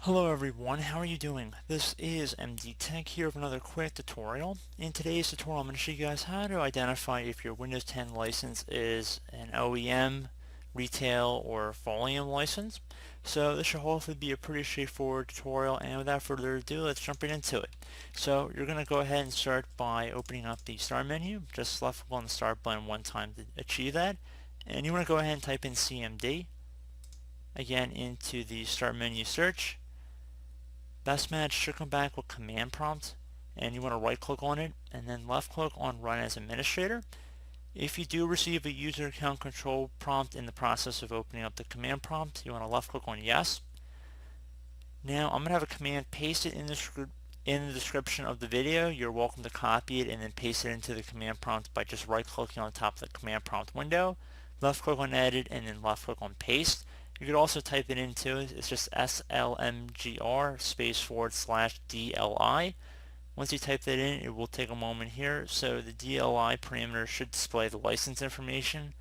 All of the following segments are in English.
Hello everyone, how are you doing? This is MD Tech here with another quick tutorial. In today's tutorial I'm going to show you guys how to identify if your Windows 10 license is an OEM, retail, or volume license. So this should hopefully be a pretty straightforward tutorial, and without further ado, let's jump right into it. So you're going to go ahead and start by opening up the Start menu. Just left click on the Start button one time to achieve that. And you want to go ahead and type in CMD. Again, into the Start menu search. Best match should come back with command prompt, and you want to right click on it and then left click on run as administrator. If you do receive a user account control prompt in the process of opening up the command prompt, you want to left click on yes. Now I'm going to have a command pasted in the description of the video. You're welcome to copy it and then paste it into the command prompt by just right clicking on top of the command prompt window, left click on edit, and then left click on paste. You could also type it into it. It's just slmgr /DLI. Once you type that in, it will take a moment here. So the DLI parameter should display the license information.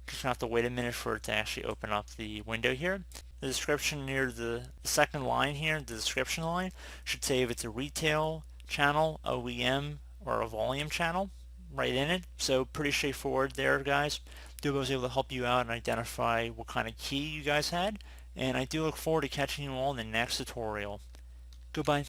Just gonna have to wait a minute for it to actually open up the window here. The description near the second line here, the description line, should say if it's a retail channel, OEM, or a volume channel right in it. So pretty straightforward there, guys. I was able to help you out and identify what kind of key you guys had. And I do look forward to catching you all in the next tutorial. Goodbye.